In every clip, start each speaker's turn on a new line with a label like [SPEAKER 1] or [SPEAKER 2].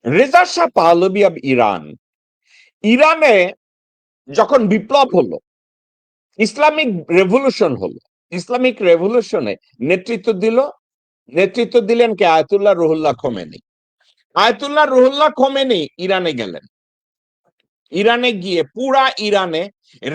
[SPEAKER 1] Reza Shah Pahlavi of Iran, ইরানে যখন বিপ্লব হলো, ইসলামিক রেভলিউশন হলো, ইসলামিক রেভলিউশনে নেতৃত্ব দিলেন কে? Ayatollah Ruhollah Khomeini. Ayatollah Ruhollah Khomeini ইরানে গেলেন। ইরানে গিয়ে পুরা ইরানে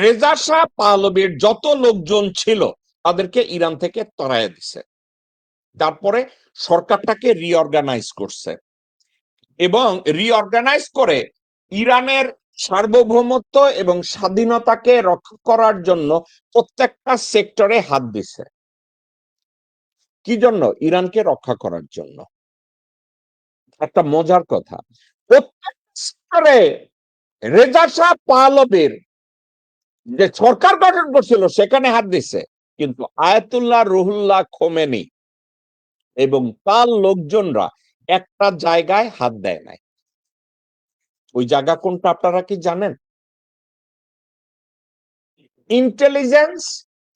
[SPEAKER 1] রেজা শাহ পাহলভীর যত লোকজন ছিল তাদেরকে ইরান থেকে তাড়াইয়া দিছে। তারপরে সরকারটাকে রিঅর্গানাইজ করছে এবং রিঅর্গানাইজ করে ইরানের সার্বভৌমত্ব এবং স্বাধীনতাকে রক্ষা করার জন্য প্রত্যেকটা সেক্টরে হাত দিছে। কি জন্য? ইরানকে রক্ষা করার জন্য। একটা মজার কথা, প্রত্যেক সেক্টরে রেজা শাহ পাহলভীর যে সরকার গঠন করছিল সেখানে হাত দিছে, কিন্তু আয়াতুল্লাহ রুহুল্লাহ খোমেনি এবং তার লোকজনরা একটা জায়গায় হাত দেয় নাই। ওই জায়গা কোনটা আপনারা কি জানেন? Intelligence,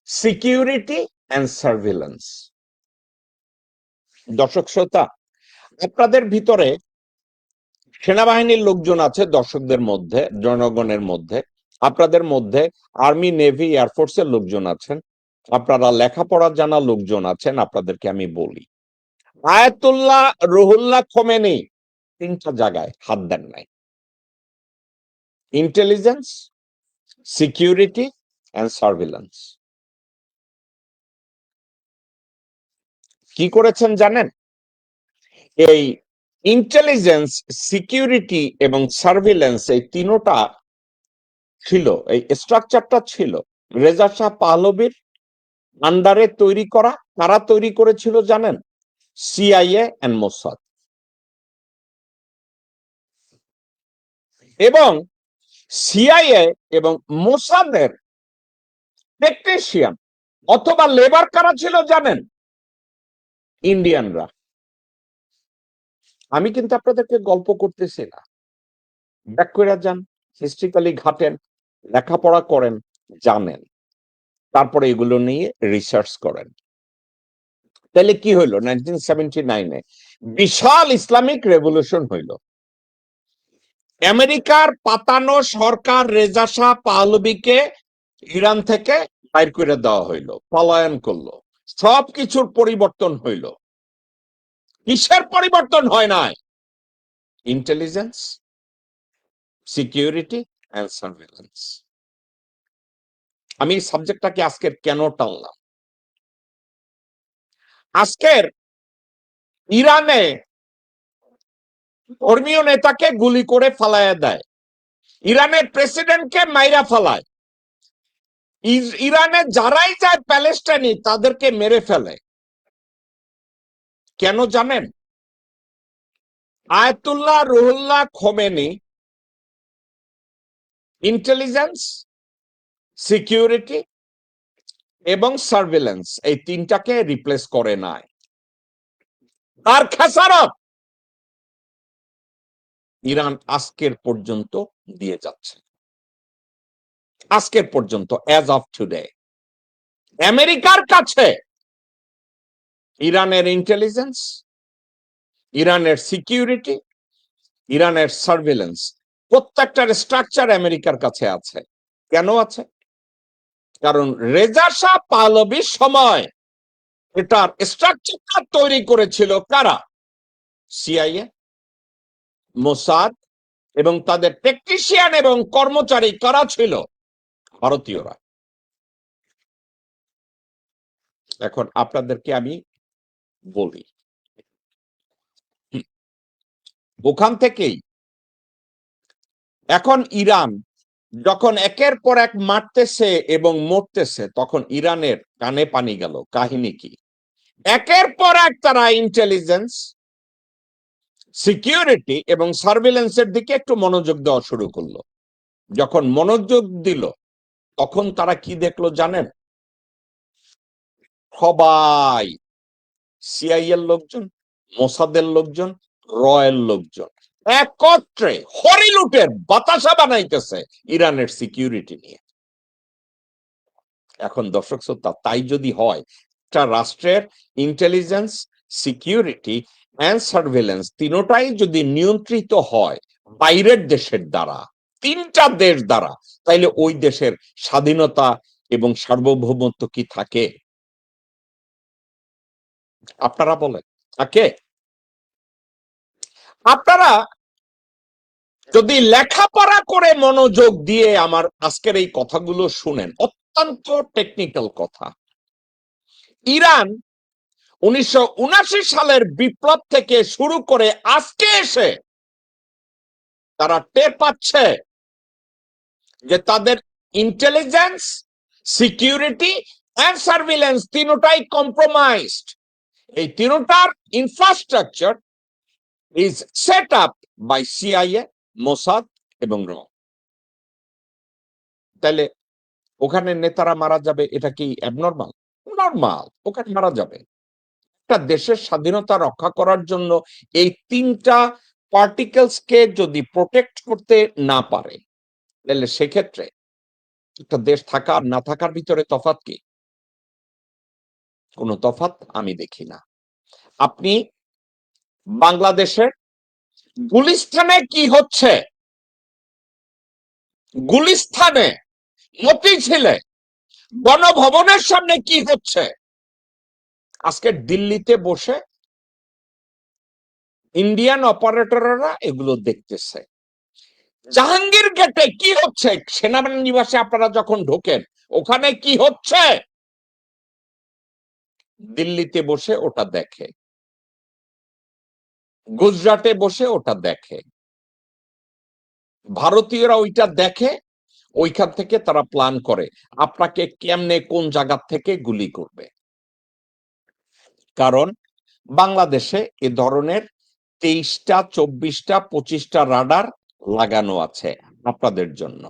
[SPEAKER 1] security and surveillance. দর্শক শ্রোতা, আপনাদের ভিতরে সেনাবাহিনীর লোকজন আছে, দর্শকদের মধ্যে, জনগণের মধ্যে, আপনাদের মধ্যে আর্মি, নেভি, এয়ারফোর্সের লোকজন আছেন, আপনারা লেখাপড়া জানা লোকজন আছেন। আপনাদেরকে আমি বলি, আয়াতুল্লাহ রুহুল্লাহ খোমেনি তিনটা জায়গায় হাত দেন নাই: ইন্টেলিজেন্স, সিকিউরিটি অ্যান্ড সার্ভিলেন্স। কি করেছেন জানেন? এই ইন্টেলিজেন্স, সিকিউরিটি এবং সার্ভিলেন্স, এই তিনোটা ছিল, এই স্ট্রাকচারটা ছিল রেজা শাহ পাহলভীর আন্ডারে তৈরি করা। কারা তৈরি করেছিল জানেন? CIA and Mossad. এবং সিআইএ এবং মোসাদের টেকনিশিয়ান অথবা লেবার কারা ছিল জানেন? ইন্ডিয়ানরা। আমি কিন্তু আপনাদেরকে গল্প করতেছি না, ব্যাক করে যান, হিস্ট্রিক্যালি ঘাটেন, লেখাপড়া করেন, জানেন, তারপরে এগুলো নিয়ে রিসার্চ করেন। তাহলে কি হইলো? 1979-এ বিশাল ইসলামিক রেভলিউশন হইল। আমেরিকার পাতানো সরকার রেজা শাহ পাহলভীকে ইরান থেকে বাইর করে দেওয়া হইলো, পলায়ন করলো, সবকিছুর পরিবর্তন হইল। কিসের পরিবর্তন হয় নাই? Intelligence, security and surveillance. আমি এই সাবজেক্টটাকে আজকের কেন টানলাম? আজকের ইরানে ধর্মীয় নেতাকে গুলি করে ফালাইয়া দেয়, ইরানের প্রেসিডেন্টকে মাইরা ফালায়, ইরানে যারাই যায় প্যালেস্টাইনি তাদেরকে মেরে ফেলে। কেন জানেন? Ayatollah Ruhollah Khomeini intelligence, security এবং সার্ভিলেন্স এই তিনটাকে রিপ্লেস করে নাই। তার খেসারত ইরান আজকের পর্যন্ত দিয়ে যাচ্ছে। আজকের পর্যন্ত, অ্যাজ অফ টুডে, আমেরিকার কাছে ইরানের ইন্টেলিজেন্স, ইরানের সিকিউরিটি, ইরানের সার্ভিলেন্স প্রত্যেকটার স্ট্রাকচার আমেরিকার কাছে আছে। কেন আছে? কারণ রেজা শাহ পাহলভীর সময় এটার স্ট্রাকচারটা তৈরি করেছিল কারা? সিআইএ, মোসাদ এবং তাদের টেকনিশিয়ান এবং কর্মচারী কারা ছিল? ভারতীয়রা। এখন আপনাদেরকে আমি বলি, ওখান থেকেই এখন ইরান যখন একের পর এক মারতেছে এবং মরতেছে, তখন ইরানের কানে পানি গেল। কাহিনী কি? একের পর এক তারা ইন্টেলিজেন্স, সিকিউরিটি এবং সার্ভিলেন্সের দিকে একটু মনোযোগ দেওয়া শুরু করলো। যখন মনোযোগ দিল তখন তারা কি দেখলো জানেন? সবাই সিআইএর লোকজন, মোসাদের লোকজন, রয়ের লোকজন একত্রে হরিলুটের বাতাসা বানাইতেছে ইরানের সিকিউরিটি নিয়ে। এখন দর্শক শ্রোতা, তাই যদি হয়, একটা রাষ্ট্রের ইন্টেলিজেন্স, সিকিউরিটি অ্যান্ড সার্ভেলেন্স তিনটাই যদি নিয়ন্ত্রিত হয় বাইরের দেশের দ্বারা, তিনটা দেশ দ্বারা, তাইলে ওই দেশের স্বাধীনতা এবং সার্বভৌমত্ব কি থাকে? আপনারা বলেন, থাকে? আপনারা যদি লেখাপড়া করে মনোযোগ দিয়ে আমার আজকের এই কথাগুলো শুনেন, অত্যন্ত টেকনিক্যাল কথা। ইরান 1979 সালের বিপ্লব থেকে শুরু করে আজকে এসে তারা টের পাচ্ছে যে তাদের ইন্টেলিজেন্স, সিকিউরিটি এন্ড সার্ভিলেন্স তিনটাই কম্প্রোমাইজড। এই তিনটার infrastructure is set up by CIA, Mossad এবং র। তাহলে ওখানে নেতারা মারা যাবে, এটা কি অ্যাবনর্মাল? নর্মাল, ওখানে মারা যাবে। একটা দেশের স্বাধীনতা রক্ষা করার জন্য এই তিনটা পার্টিকেলস কে যদি প্রোটেক্ট করতে না পারে, তাহলে সেক্ষেত্রে একটা দেশ থাকা আর না থাকার ভিতরে তফাৎ কি? কোনো তফাৎ আমি দেখি না। আপনি বাংলাদেশের গুলিস্তানে কি হচ্ছে, গুলিস্তানে, মতিঝিলে, গণভবনের সামনে কি হচ্ছে, আজকে দিল্লিতে বসে ইন্ডিয়ান অপারেটররা এগুলো দেখতেছে। জাহাঙ্গীর গেটে কি হচ্ছে, সেনানিবাসে আপনারা যখন ঢোকেন ওখানে কি হচ্ছে, দিল্লিতে বসে ওটা দেখে, গুজরাটে বসে ওটা দেখে, ভারতীয়রা ওইটা দেখে, ওইখান থেকে তারা প্ল্যান করে আপনাকে কেমনে কোন জায়গা থেকে গুলি করবে। কারণ বাংলাদেশে এ ধরনের 23টা, 24টা, 25টা রাডার লাগানো আছে আপনাদের জন্য।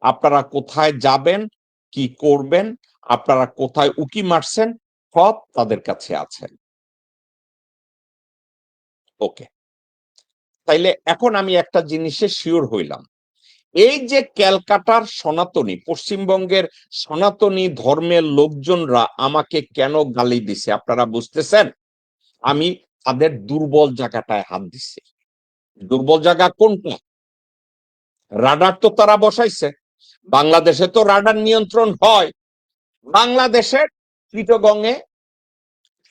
[SPEAKER 1] আপনারা কোথায় যাবেন, কি করবেন, আপনারা কোথায় উকি মারছেন, সব তাদের কাছে আছে। ওকে, তাইলে এখন আমি একটা জিনিসে শিওর হইলাম, এই যে ক্যালকাটার সনাতনী, পশ্চিমবঙ্গের সনাতনী ধর্মের লোকজনরা আমাকে কেন গালি দিছে আপনারা বুঝতেছেন? আমি তাদের দুর্বল জায়গাটায় হাত দিছি। দুর্বল জায়গা কোনটা? রাডার তো তারা বসাইছে। বাংলাদেশে তো রাডার নিয়ন্ত্রণ হয়। বাংলাদেশের চিটাগংয়ে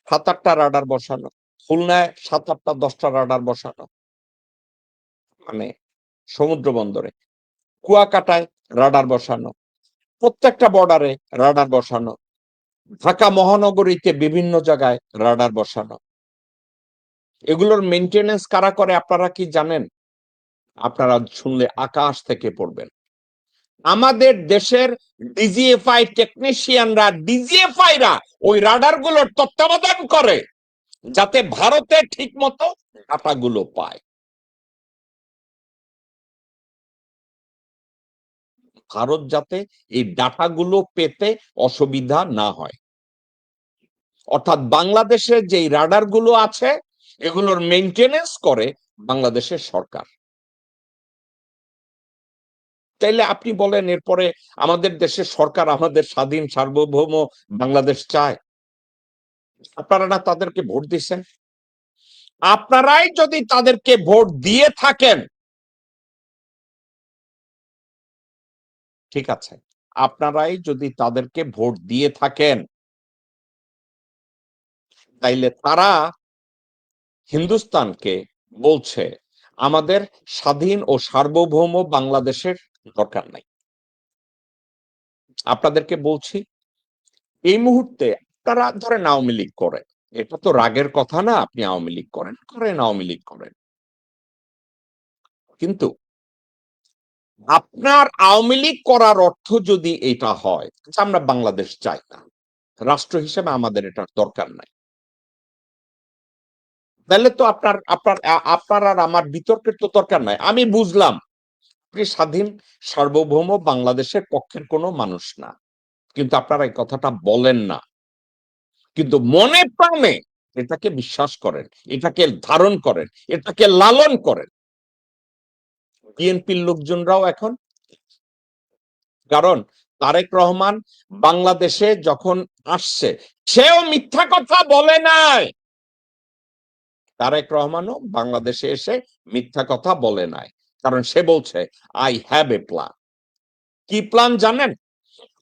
[SPEAKER 1] 7-8টা রাডার বসানো, খুলনায় 7-8টা 10টা রাডার বসানো, মানে সমুদ্র বন্দরে, কুয়াকাটায় রাডার বসানো, প্রত্যেকটা বর্ডারে রাডার বসানো, ঢাকা মহানগরীতে বিভিন্ন জায়গায় রাডার বসানো। এগুলোর মেইনটেনেন্স কারা করে আপনারা কি জানেন? আপনারা শুনলে আকাশ থেকে পড়বেন। আমাদের দেশের ডিজিএফআই টেকনিশিয়ানরা, ডিজিএফআইরা ওই রাডার গুলোর তত্ত্বাবধান করে যাতে ভারতে ঠিক মতো ডাটাগুলো পায়। ভারত যাতে এই ডাটাগুলো পেতে অসুবিধা না হয়। অর্থাৎ বাংলাদেশে যেই রাডার গুলো আছে এগুলোর মেইনটেনেন্স করে বাংলাদেশের সরকার। তাইলে আপনি বলেন এরপরে আমাদের দেশের সরকার আমাদের স্বাধীন সার্বভৌম বাংলাদেশ চায়? আপনারা না তাদেরকে ভোট দিচ্ছেন? আপনারাই যদি তাদেরকে ভোট দিয়ে থাকেন, ঠিক আছে, আপনারাই যদি তাদেরকে ভোট দিয়ে থাকেন, তাইলে তারা হিন্দুস্তানকে বলছে আমাদের স্বাধীন ও সার্বভৌম বাংলাদেশের দরকার নাই। আপনাদেরকে বলছি এই মুহূর্তে তারা ধরেন আওয়ামী লীগ করেন, এটা তো রাগের কথা না, আপনি আওয়ামী লীগ করেন, আওয়ামী লীগ করেন, কিন্তু আপনার আওয়ামী লীগ করার অর্থ যদি এটা হয় যে আমরা বাংলাদেশ চাই না, রাষ্ট্র হিসেবে আমাদের এটার দরকার নাই, তাহলে তো আপনার আর আমার বিতর্কের তো দরকার নাই। আমি বুঝলাম আপনি স্বাধীন সার্বভৌম বাংলাদেশের পক্ষের কোনো মানুষ না, কিন্তু আপনারা এই কথাটা বলেন না, কিন্তু মনে প্রাণে এটাকে বিশ্বাস করেন, এটাকে ধারণ করেন, এটাকে লালন করেন। বিএনপির লোকজনরাও এখন, কারণ তারেক রহমান বাংলাদেশে যখন আসছে সেও মিথ্যা কথা বলে নাই। তারেক রহমানও বাংলাদেশে এসে মিথ্যা কথা বলে নাই, কারণ সে বলছে আই হ্যাভ এ প্ল্যান। কি প্ল্যান জানেন?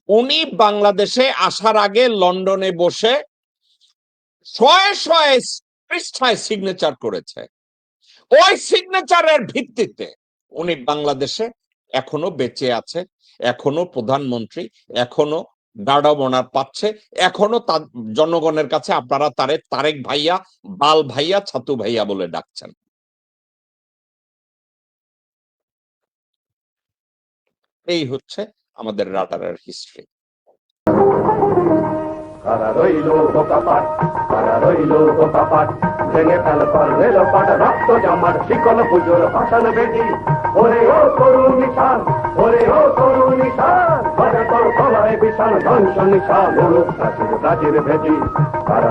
[SPEAKER 1] উনি বাংলাদেশে আসার আগে লন্ডনে বসে শয়ে শয়ে পৃষ্ঠায় সিগনেচার করেছে। ওই সিগনেচারের ভিত্তিতে উনি বাংলাদেশে এখনো বেঁচে আছে, এখনো প্রধানমন্ত্রী, এখনো গার্ড অব অনার পাচ্ছে, এখনো তার জনগণের কাছে আপনারা তারে তারেক ভাইয়া, বাল ভাইয়া, ছাতু ভাইয়া বলে ডাকছেন। এই হচ্ছে আমাদের রাটারের হিস্ট্রি।
[SPEAKER 2] কারা রইল বোকাপাট, কারা রইল বোকাপাট, ভেঙে ফেল পারলে লোপাট, রক্ত জমাট শিকল পুজোর ভাষণ বেদি। ওরে ও তরুণ নিশান, ওরে ও তরুণ নিশান, বাজে তোর গলায় বিশাল ধ্বংস নিশান, প্রাচীর প্রাচীর ভেদি। কারা